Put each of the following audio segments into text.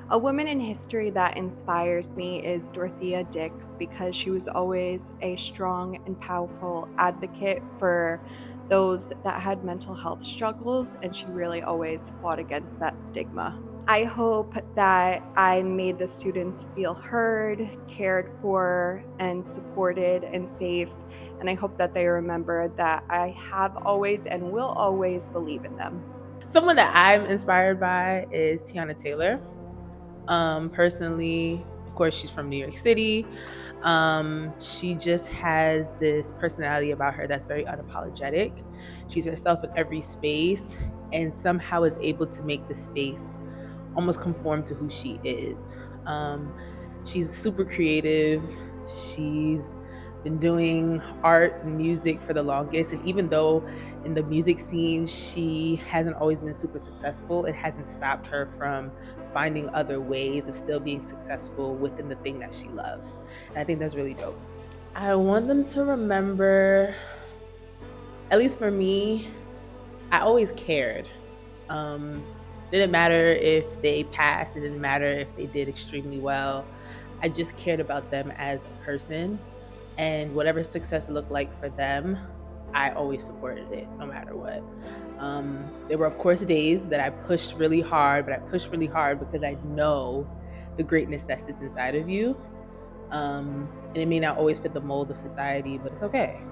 A woman in history that inspires me is Dorothea Dix because she was always a strong and powerful advocate for those that had mental health struggles, and she really always fought against that stigma. I hope that I made the students feel heard, cared for, and supported and safe. And I hope that they remember that I have always and will always believe in them. Someone that I'm inspired by is Tiana Taylor. Personally, of course, she's from New York City. She just has this personality about her that's very unapologetic. She's herself in every space and somehow is able to make the space almost conform to who she is. Um, she's super creative. She's been doing art and music for the longest. And even though in the music scene she hasn't always been super successful, it hasn't stopped her from finding other ways of still being successful within the thing that she loves. And I think that's really dope. I want them to remember, at least for me, I always cared. Um, didn't matter if they passed, it didn't matter if they did extremely well. I just cared about them as a person, and whatever success looked like for them, I always supported it no matter what. There were, of course, days that I pushed really hard, but I pushed really hard because I know the greatness that sits inside of you. And it may not always fit the mold of society, but it's okay.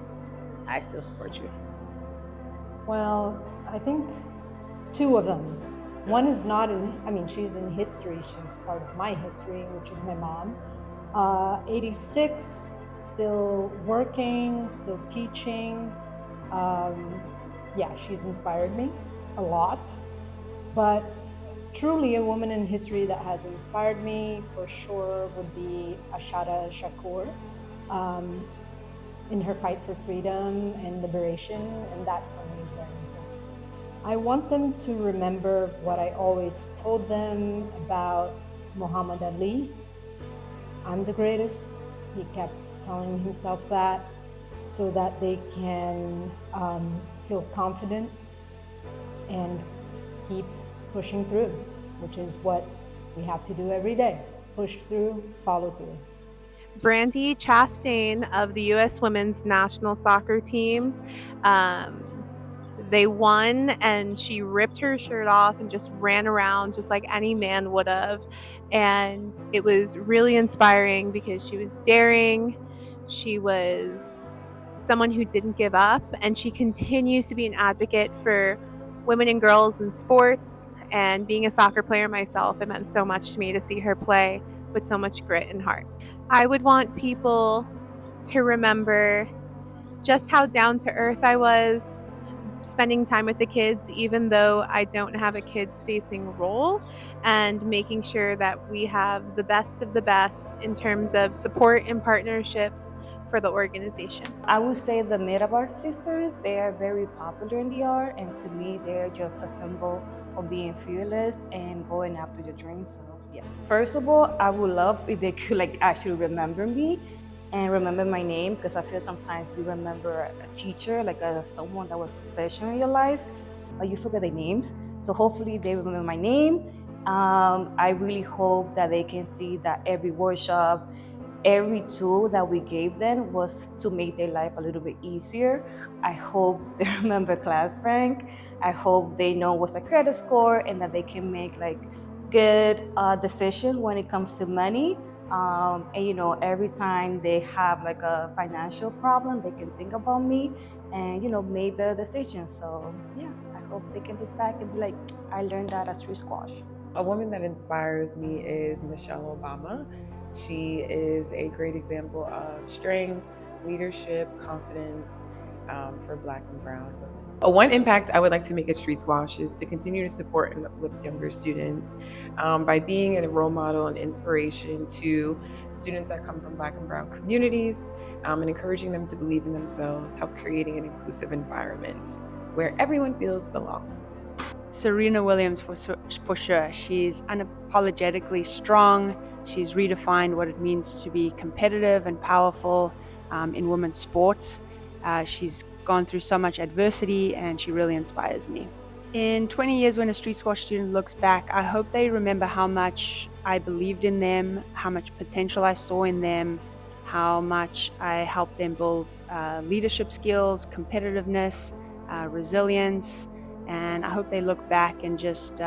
I still support you. Well, I think two of them. One is not in, I mean, she's in history. She's part of my history, which is my mom. 86, still working, still teaching. Yeah, she's inspired me a lot. But truly, a woman in history that has inspired me for sure would be Ashara Shakur. In her fight for freedom and liberation, and that for me is very important. I want them to remember what I always told them about Muhammad Ali. I'm the greatest. He kept telling himself that so that they can feel confident and keep pushing through, which is what we have to do every day. Push through, follow through. Brandy Chastain of the U.S. Women's National Soccer Team. They won, and she ripped her shirt off and just ran around just like any man would have. And it was really inspiring because she was daring. She was someone who didn't give up, and she continues to be an advocate for women and girls in sports. And being a soccer player myself, it meant so much to me to see her play with so much grit and heart. I would want people to remember just how down to earth I was spending time with the kids, even though I don't have a kids facing role, and making sure that we have the best of the best in terms of support and partnerships for the organization. I would say the Mirabar sisters, they are very popular in the art, and to me, they're just a symbol of being fearless and going after your dreams. So, yeah. First of all, I would love if they could actually remember me and remember my name, because I feel sometimes you remember a teacher, someone that was special in your life, but you forget their names. So hopefully they remember my name. I really hope that they can see that every workshop, every tool that we gave them was to make their life a little bit easier. I hope they remember class rank. I hope they know what's a credit score and that they can make good decision when it comes to money. And every time they have a financial problem, they can think about me and make the decision. So yeah, I hope they can look back and be like, I learned that at StreetSquash. A woman that inspires me is Michelle Obama. She is a great example of strength, leadership, confidence for Black and brown women. One impact I would like to make at StreetSquash is to continue to support and uplift younger students by being a role model and inspiration to students that come from Black and brown communities, and encouraging them to believe in themselves, help creating an inclusive environment where everyone feels belonged. Serena Williams, for sure. She's unapologetically strong. She's redefined what it means to be competitive and powerful in women's sports. She's gone through so much adversity, and she really inspires me. In 20 years, when a Street Squash student looks back, I hope they remember how much I believed in them, how much potential I saw in them, how much I helped them build leadership skills, competitiveness, resilience. And I hope they look back and just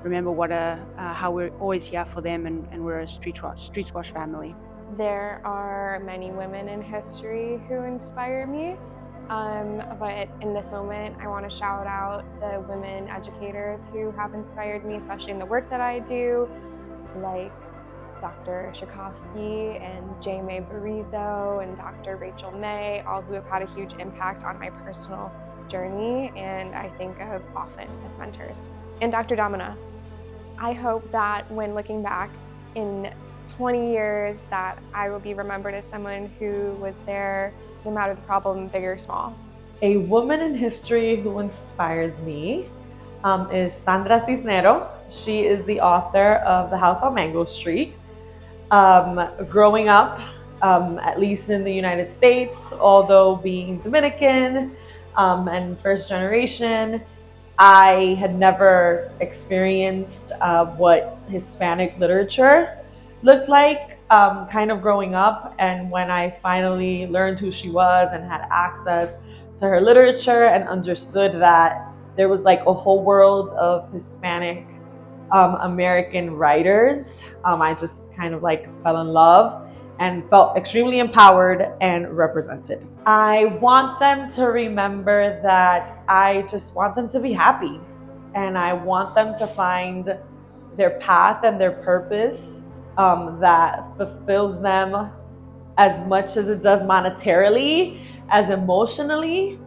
remember how we're always here for them, and we're a street squash family. There are many women in history who inspire me, but in this moment, I want to shout out the women educators who have inspired me, especially in the work that I do, like Dr. Shakovsky and J. May Barizo and Dr. Rachel May, all who have had a huge impact on my personal journey and I think of often as mentors. And Dr. Domina, I hope that when looking back in 20 years that I will be remembered as someone who was there no matter the problem, big or small. A woman in history who inspires me is Sandra Cisnero. She is the author of The House on Mango Street. Growing up, at least in the United States, although being Dominican and first generation, I had never experienced what Hispanic literature looked like kind of growing up. And when I finally learned who she was and had access to her literature and understood that there was like a whole world of Hispanic American writers, I just kind of like fell in love and felt extremely empowered and represented. I want them to remember that I just want them to be happy, and I want them to find their path and their purpose that fulfills them as much as it does monetarily, as emotionally.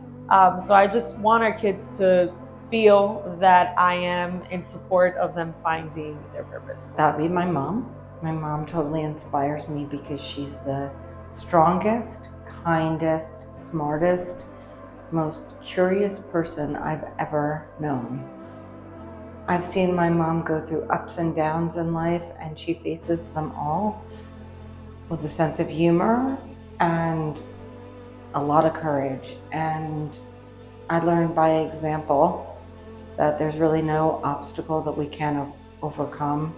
So I just want our kids to feel that I am in support of them finding their purpose. That'd be my mom. My mom totally inspires me because she's the strongest, kindest, smartest, most curious person I've ever known. I've seen my mom go through ups and downs in life, and she faces them all with a sense of humor and a lot of courage. And I learned by example that there's really no obstacle that we can't overcome.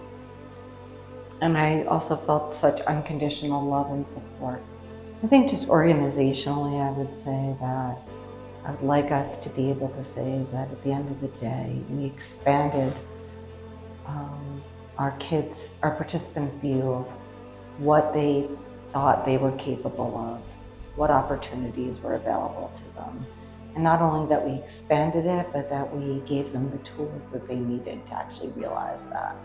And I also felt such unconditional love and support. I think just organizationally, I would say that I would like us to be able to say that at the end of the day, we expanded our participants' view of what they thought they were capable of, what opportunities were available to them. And not only that we expanded it, but that we gave them the tools that they needed to actually realize that.